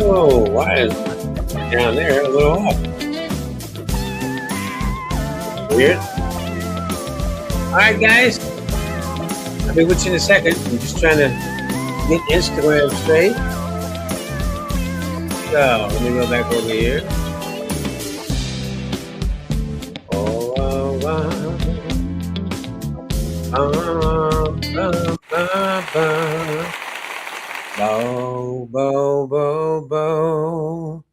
Oh, why is down there a little off? Weird. All right, guys. I'll be with you in a second. I'm just trying to get Instagram straight. So let me go back over here. Oh, bo, bo, bo, bo.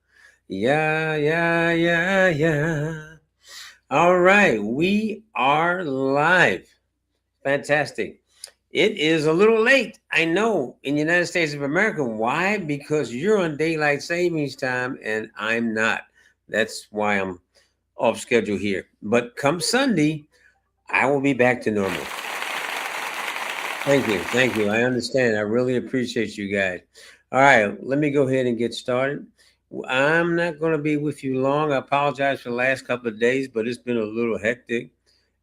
Yeah, yeah, yeah, yeah. All right, we are live. Fantastic. It is a little late, I know, in the United States of America. Why? Because you're on daylight savings time and I'm not. That's why I'm off schedule here. But come Sunday, I will be back to normal. Thank you. Thank you. I understand. I really appreciate you guys. All right, let me go ahead and get started. I'm not going to be with you long. I apologize for the last couple of days, but it's been a little hectic.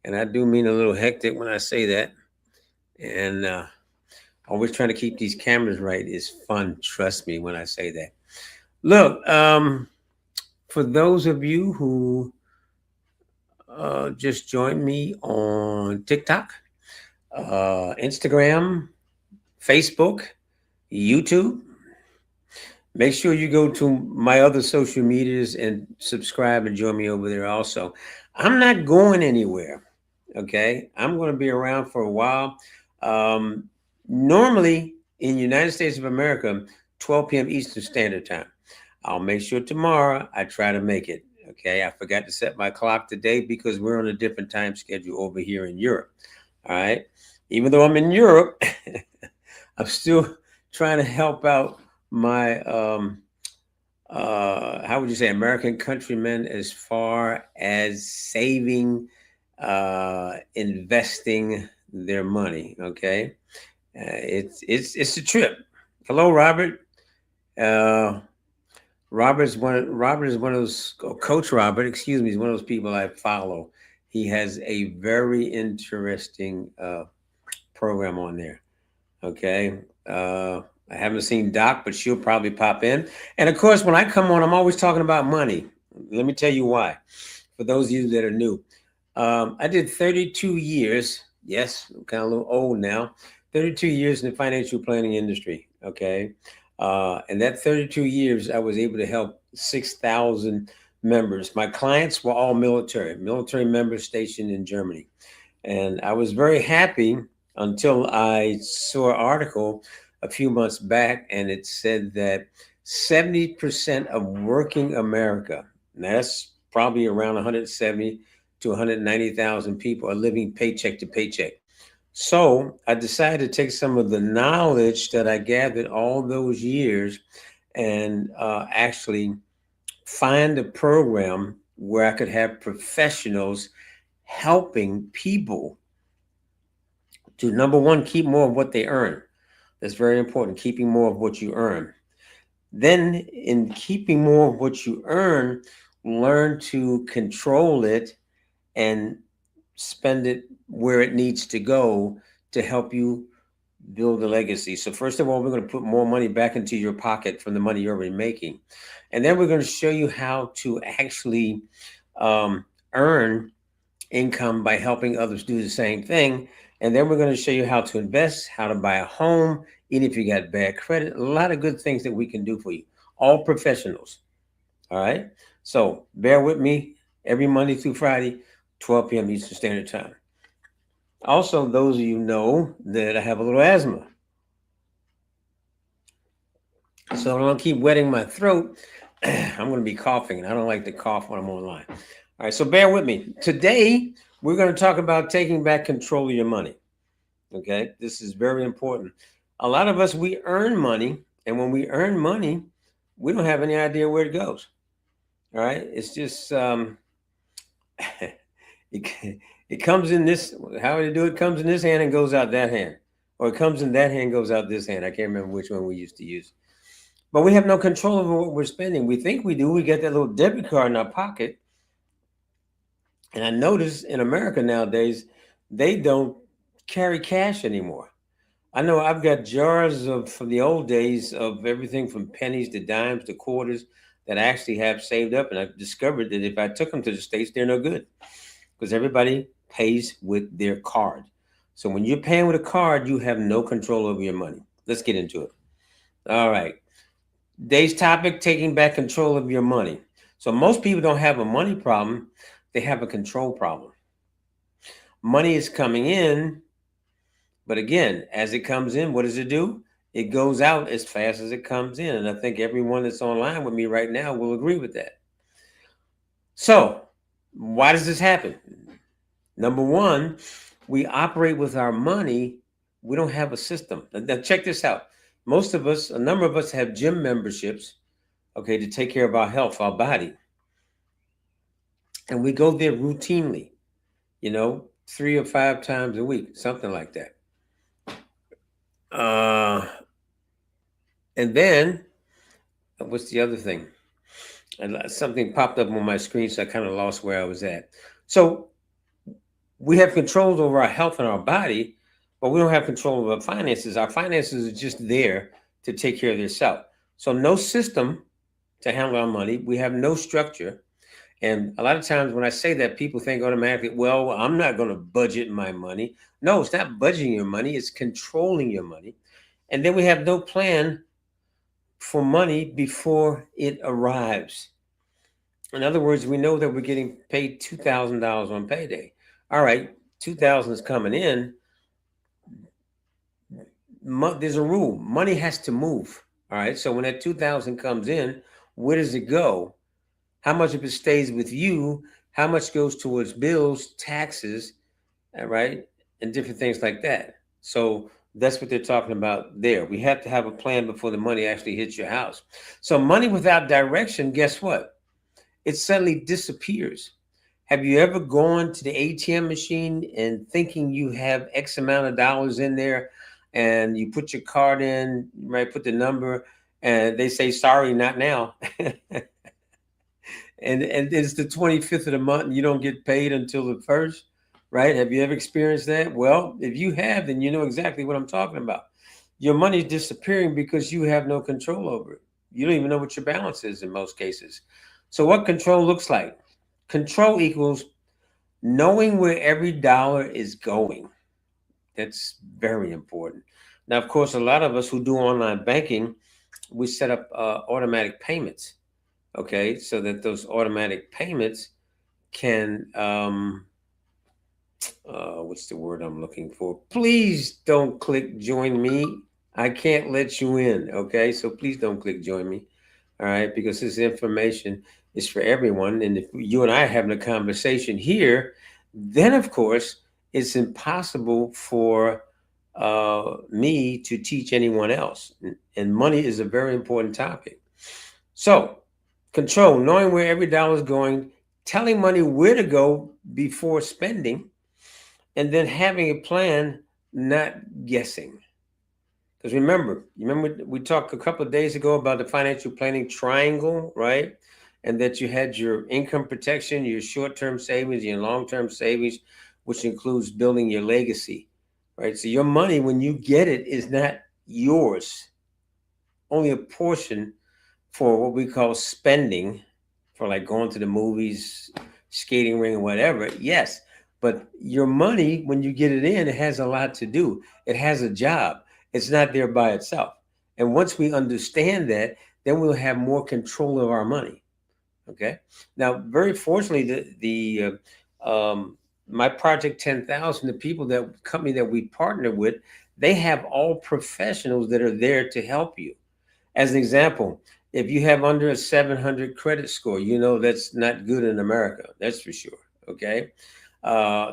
And I do mean a little hectic when I say that. And always trying to keep these cameras right is fun. Trust me when I say that. Look, for those of you who just joined me on TikTok, Instagram, Facebook, YouTube, make sure you go to my other social medias and subscribe and join me over there also. I'm not going anywhere. Okay. I'm going to be around for a while. Normally in the United States of America, 12 p.m. Eastern Standard Time. I'll make sure tomorrow I try to make it. Okay. I forgot to set my clock today because we're on a different time schedule over here in Europe. All right. Even though I'm in Europe, I'm still trying to help out my how would you say, American countrymen as far as saving, investing their money. Okay. It's a trip. Hello, Robert. uh Robert is one of those, Coach Robert, excuse me, is one of those people I follow. He has a very interesting program on there. Okay. I haven't seen Doc, but she'll probably pop in. And of course, when I come on, I'm always talking about money. Let me tell you why. For those of you that are new, I did 32 years. Yes, I'm kind of a little old now. 32 years in the financial planning industry. Okay. And that 32 years, I was able to help 6,000 members. My clients were all military members stationed in Germany. And I was very happy until I saw an article a few months back, and it said that 70% of working America, and that's probably around 170 to 190,000 people, are living paycheck to paycheck. So I decided to take some of the knowledge that I gathered all those years and actually find a program where I could have professionals helping people to, number one, keep more of what they earn. That's very important, keeping more of what you earn. Then, in keeping more of what you earn, learn to control it and spend it where it needs to go to help you build a legacy. So, first of all, we're going to put more money back into your pocket from the money you're already making. And then we're going to show you how to actually earn income by helping others do the same thing. And then we're going to show you how to invest, how to buy a home, even if you got bad credit, a lot of good things that we can do for you. All professionals. All right. So bear with me every Monday through Friday, 12 p.m. Eastern Standard Time. Also, those of you know that I have a little asthma. So I don't keep wetting my throat. I'm going to be coughing, and I don't like to cough when I'm online. All right, so bear with me. Today, we're going to talk about taking back control of your money. Okay, this is very important. A lot of us, we earn money, and when we earn money, we don't have any idea where it goes. All right, it's just it comes in this. How do you do it? Comes in this hand and goes out that hand, or it comes in that hand, goes out this hand. I can't remember which one we used to use. But we have no control over what we're spending. We think we do. We get that little debit card in our pocket. And I notice in America nowadays, they don't carry cash anymore. I know I've got jars of from the old days of everything from pennies to dimes to quarters that I actually have saved up, and I've discovered that if I took them to the states, they're no good because everybody pays with their card. So when you're paying with a card, you have no control over your money. Let's get into it. All right. Today's topic: taking back control of your money. So most people don't have a money problem; they have a control problem. Money is coming in, but again, as it comes in, what does it do? It goes out as fast as it comes in. And I think everyone that's online with me right now will agree with that. So, why does this happen? Number one, we operate with our money. We don't have a system. Now, check this out. Most of us, a number of us have gym memberships, okay, to take care of our health, our body. And we go there routinely, 3 or 5 times a week, something like that. Uh, and then what's the other thing? And something popped up on my screen, so I kind of lost where I was at. So we have control over our health and our body, but we don't have control over our finances. Our finances are just there to take care of themselves. So no system to handle our money. We have no structure. And a lot of times when I say that, people think automatically, well, I'm not going to budget my money. No, it's not budgeting your money, it's controlling your money. And then we have no plan for money before it arrives. In other words, we know that we're getting paid $2,000 on payday. All right, 2,000 is coming in. There's a rule. Money has to move. All right. So when that 2,000 comes in, where does it go? How much of it stays with you? How much goes towards bills, taxes, all right, and different things like that. So that's what they're talking about there. We have to have a plan before the money actually hits your house. So money without direction, guess what? It suddenly disappears. Have you ever gone to the ATM machine and thinking you have X amount of dollars in there and you put your card in, right, put the number, and they say, sorry, not now. and it's the 25th of the month and you don't get paid until the first, right? Have you ever experienced that? Well, if you have, then you know exactly what I'm talking about. Your money's disappearing because you have no control over it. You don't even know what your balance is in most cases. So what control looks like? Control equals knowing where every dollar is going. That's very important. Now, of course, a lot of us who do online banking, we set up automatic payments, okay, so that those automatic payments can, what's the word I'm looking for? Please don't click join me. I can't let you in, okay? So please don't click join me, all right? Because this information is for everyone. And if you and I are having a conversation here, then of course it's impossible for me to teach anyone else. And money is a very important topic. So, control, knowing where every dollar is going, telling money where to go before spending, and then having a plan, not guessing. Because remember, we talked a couple of days ago about the financial planning triangle, right? And that you had your income protection, your short term savings, your long term savings, which includes building your legacy, right? So your money, when you get it, is not yours, only a portion for what we call spending, for like going to the movies, skating ring, or whatever. Yes. But your money, when you get it in, it has a lot to do. It has a job. It's not there by itself. And once we understand that, then we'll have more control of our money. Okay. Now, very fortunately, my Project 10,000, the people that company that we partner with, they have all professionals that are there to help you. As an example, if you have under a 700 credit score, that's not good in America. That's for sure. Okay.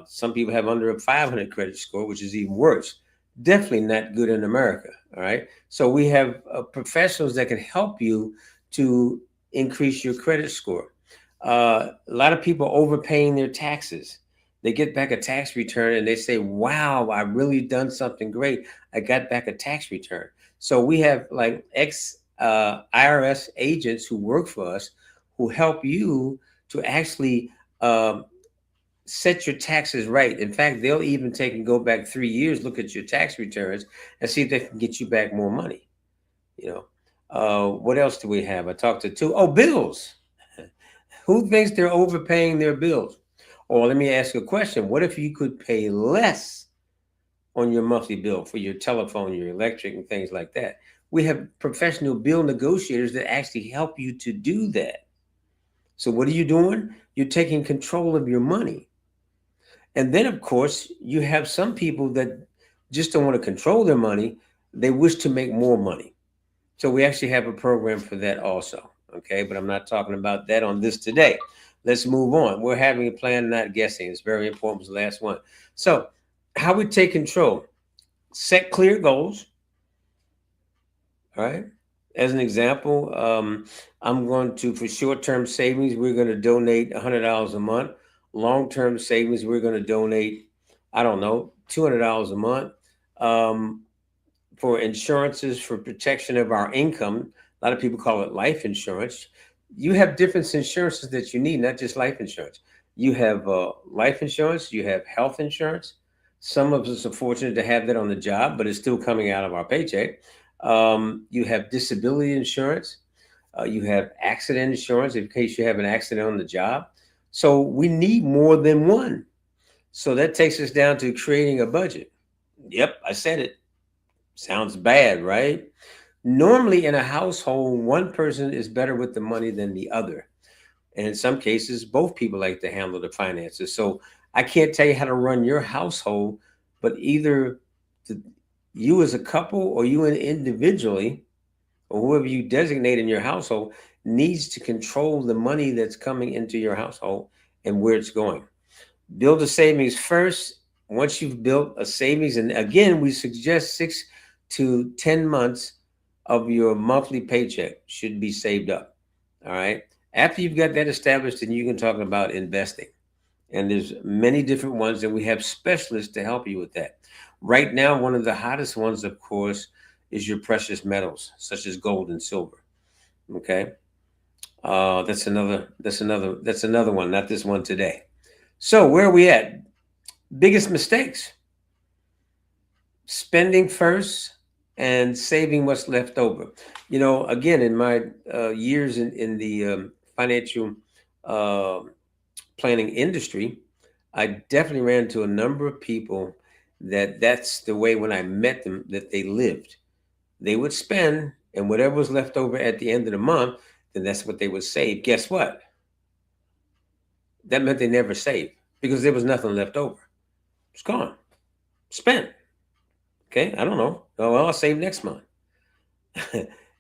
Some people have under a 500 credit score, which is even worse. Definitely not good in America. All right. So we have professionals that can help you to increase your credit score. A lot of people are overpaying their taxes. They get back a tax return and they say, wow, I really done something great. I got back a tax return. So we have like IRS agents who work for us who help you to actually set your taxes right. In fact, they'll even take and go back 3 years, look at your tax returns, and see if they can get you back more money. You know, what else do we have? I talked to two. Oh, bills. Who thinks they're overpaying their bills? Or let me ask you a question. What if you could pay less on your monthly bill for your telephone, your electric, and things like that? We have professional bill negotiators that actually help you to do that. So, what are you doing? You're taking control of your money. And then, of course, you have some people that just don't want to control their money, they wish to make more money. So we actually have a program for that also. Okay, but I'm not talking about that on this today. Let's move on. We're having a plan, not guessing. It's very important. It's the last one. So, how we take control: set clear goals. All right. As an example, I'm going to, for short-term savings, we're going to donate $100 a month. Long-term savings, we're going to donate, I don't know, $200 a month. Um, for insurances for protection of our income. A lot of people call it life insurance. You have different insurances that you need, not just life insurance. You have life insurance, you have health insurance. Some of us are fortunate to have that on the job, but it's still coming out of our paycheck. You have disability insurance. You have accident insurance in case you have an accident on the job. So we need more than one. So that takes us down to creating a budget. Yep, I said it. Sounds bad, right? Normally, in a household, one person is better with the money than the other. And in some cases, both people like to handle the finances. So I can't tell you how to run your household, but either the, you as a couple or you individually, or whoever you designate in your household, needs to control the money that's coming into your household and where it's going. Build a savings first. Once you've built a savings, and again, we suggest 6 to 10 months of your monthly paycheck should be saved up. All right. After you've got that established, then you can talk about investing. And there's many different ones, and we have specialists to help you with that. Right now, one of the hottest ones, of course, is your precious metals, such as gold and silver. Okay. That's another one, not this one today. So where are we at? Biggest mistakes: spending first and saving what's left over. Again, in my years in the financial uh, planning industry, I definitely ran into a number of people that's the way when I met them that they lived. They would spend, and whatever was left over at the end of the month, then that's what they would save. Guess what? That meant they never saved because there was nothing left over. It's gone, spent. Okay, I don't know. Oh, well, I'll save next month.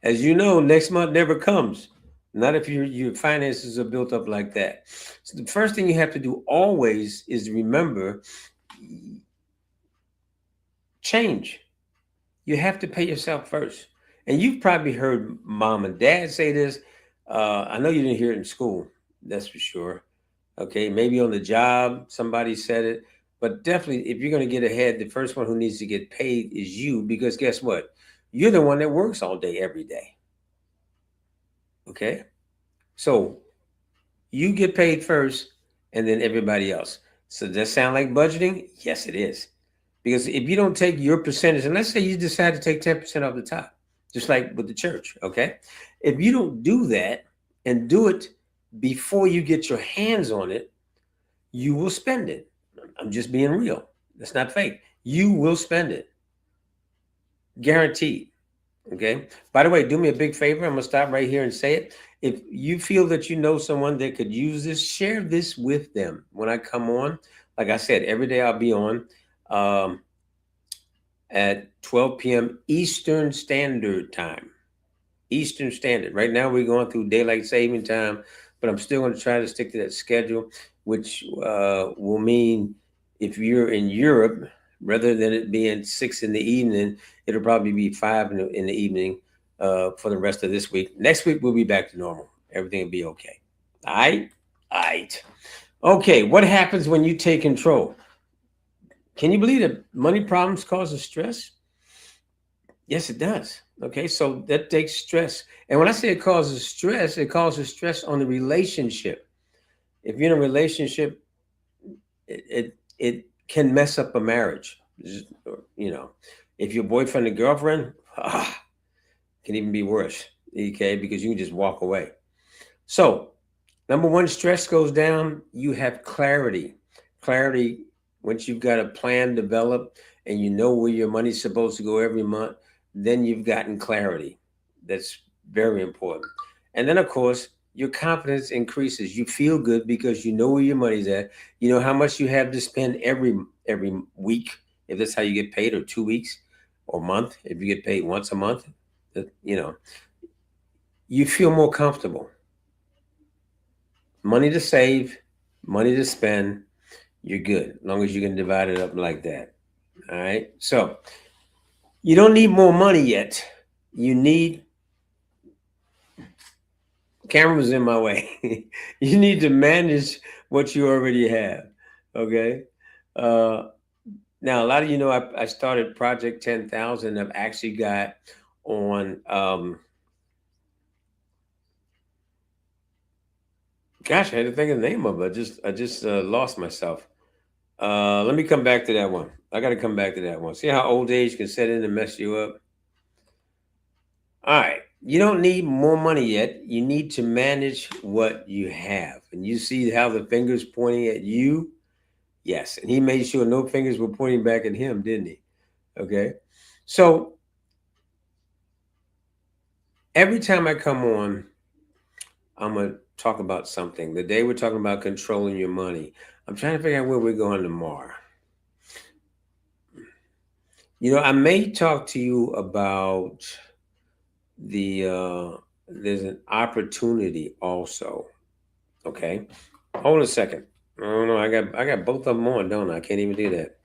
As you know, next month never comes. Not if your finances are built up like that. So the first thing you have to do always is remember change. You have to pay yourself first. And you've probably heard mom and dad say this. I know you didn't hear it in school, that's for sure. Okay, maybe on the job, somebody said it. But definitely, if you're going to get ahead, the first one who needs to get paid is you, because guess what? You're the one that works all day, every day. Okay, so you get paid first and then everybody else. So does that sound like budgeting? Yes, it is. Because if you don't take your percentage, and let's say you decide to take 10% off the top, just like with the church, okay? If you don't do that and do it before you get your hands on it, you will spend it. I'm just being real. That's not fake. You will spend it. Guaranteed. Okay. By the way, do me a big favor. I'm going to stop right here and say it. If you feel that you know someone that could use this, share this with them when I come on. Like I said, every day I'll be on um, at 12 p.m. Eastern Standard Time. Eastern Standard. Right now we're going through daylight saving time, but I'm still going to try to stick to that schedule, which will mean if you're in Europe, rather than it being 6 in the evening, it'll probably be 5 in the evening for the rest of this week. Next week we'll be back to normal. Everything will be okay. All right. All right. Okay. What happens when you take control? Can you believe that money problems causes stress? Yes, it does. Okay, so that takes stress. And when I say it causes stress on the relationship. If you're in a relationship, it can mess up a marriage. You know, if your boyfriend and girlfriend, can even be worse. Okay, because you can just walk away. So, number one, stress goes down. You have clarity. Clarity, once you've got a plan developed and you know where your money's supposed to go every month, then you've gotten clarity. That's very important. And then, of course, your confidence increases. You feel good because you know where your money's at. You know how much you have to spend every week, if that's how you get paid, or 2 weeks, or month, if you get paid once a month. You know, you feel more comfortable. Money to save, money to spend, you're good. As long as you can divide it up like that. All right. So you don't need more money yet. You need, camera was in my way. You need to manage what you already have. Okay. Uh, Now, a lot of you know I started Project 10,000. I've actually got on, gosh, I had to think of the name of it. I just lost myself. Let me come back to that one. I got to come back to that one. See how old age can set in and mess you up? All right. You don't need more money yet. You need to manage what you have. And you see how the fingers pointing at you? Yes. And he made sure no fingers were pointing back at him, didn't he? Okay. So every time I come on, I'm going to talk about something. The day we're talking about controlling your money, I'm trying to figure out where we're going tomorrow. I may talk to you about there's an opportunity also. Okay. Hold a second. Oh no, I got both of them on, don't I? I can't even do that.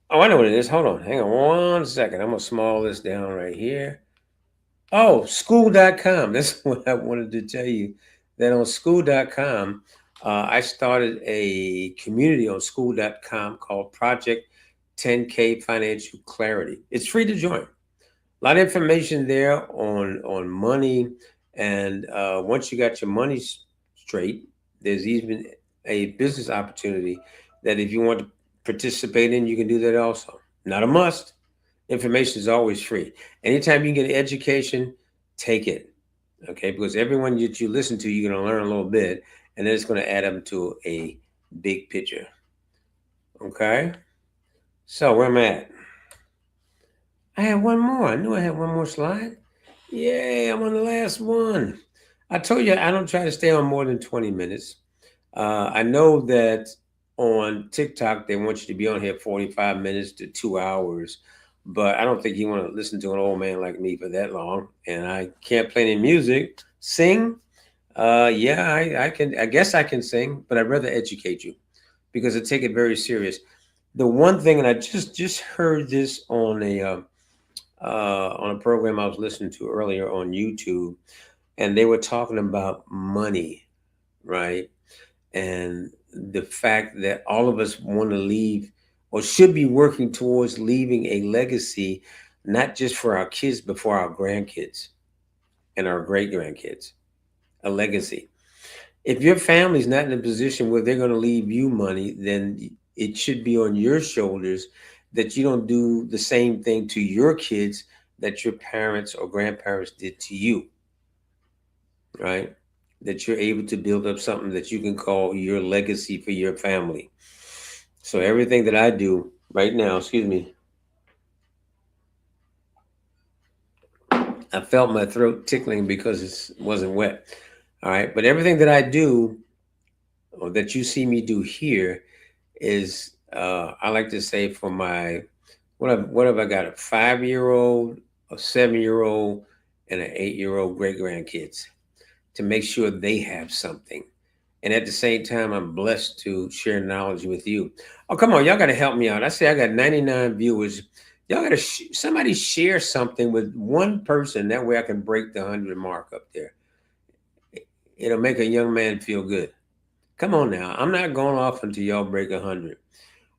Oh, I know what it is. Hold on. Hang on 1 second. I'm gonna small this down right here. Oh, school.com. That's what I wanted to tell you. That on school.com, I started a community on school.com called Project 10K Financial Clarity. It's free to join. A lot of information there on money, and once you got your money straight, there's even a business opportunity that if you want to participate in, you can do that also. Not a must. Information is always free. Anytime you can get an education, take it. Okay, because everyone that you listen to, you're going to learn a little bit, and then it's going to add up to a big picture. Okay, so where am I at? I had one more. I knew I had one more slide. Yay, I'm on the last one. I told you I don't try to stay on more than 20 minutes. I know that on TikTok, they want you to be on here 45 minutes to 2 hours, but I don't think you want to listen to an old man like me for that long. And I can't play any music. Sing? Yeah, I can. I guess I can sing, but I'd rather educate you because I take it very serious. The one thing, and I just heard this on a program I was listening to earlier on YouTube, and they were talking about money, right? And the fact that all of us want to leave or should be working towards leaving a legacy, not just for our kids, but for our grandkids and our great grandkids, a legacy. If your family's not in a position where they're going to leave you money, then it should be on your shoulders that you don't do the same thing to your kids that your parents or grandparents did to you, right? That you're able to build up something that you can call your legacy for your family. So everything that I do right now, excuse me, I felt my throat tickling because it wasn't wet. All right, but everything that I do or that you see me do here is I like to say for my what have I got, a 5 year old, a 7 year old, and an 8 year old great grandkids, to make sure they have something. And at the same time, I'm blessed to share knowledge with you. Oh, come on, y'all got to help me out. I say I got 99 viewers. Y'all got to somebody share something with one person. That way I can break the 100 mark up there. It'll make a young man feel good. Come on now. I'm not going off until y'all break 100.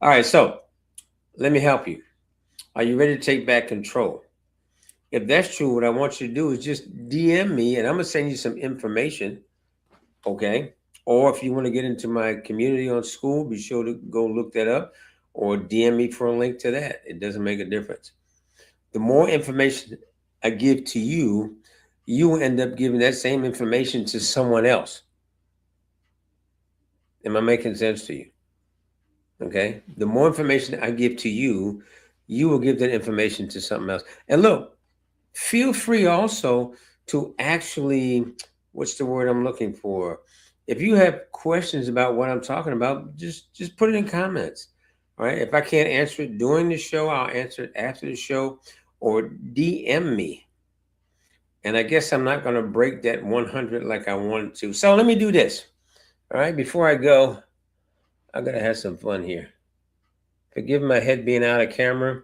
All right, so let me help you. Are you ready to take back control? If that's true, what I want you to do is just DM me and I'm going to send you some information. Okay. Or if you want to get into my community on school, be sure to go look that up or DM me for a link to that. It doesn't make a difference. The more information I give to you, you will end up giving that same information to someone else. Am I making sense to you? Okay. The more information I give to you, you will give that information to something else. And look, feel free also to actually, what's the word I'm looking for? If you have questions about what I'm talking about, just put it in comments. All right. If I can't answer it during the show, I'll answer it after the show or DM me. And I guess I'm not going to break that 100 like I wanted to. So let me do this. All right. Before I go, I'm going to have some fun here. Forgive my head being out of camera,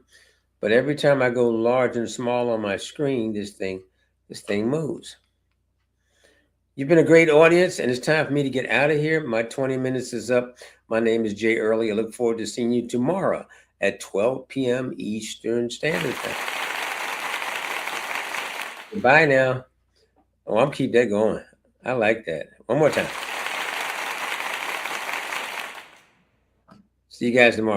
but every time I go large and small on my screen, this thing moves. You've been a great audience, and it's time for me to get out of here. My 20 minutes is up. My name is Jay Early. I look forward to seeing you tomorrow at 12 p.m. Eastern Standard Time. Bye now. Oh, I'm keep that going. I like that. One more time. See you guys tomorrow.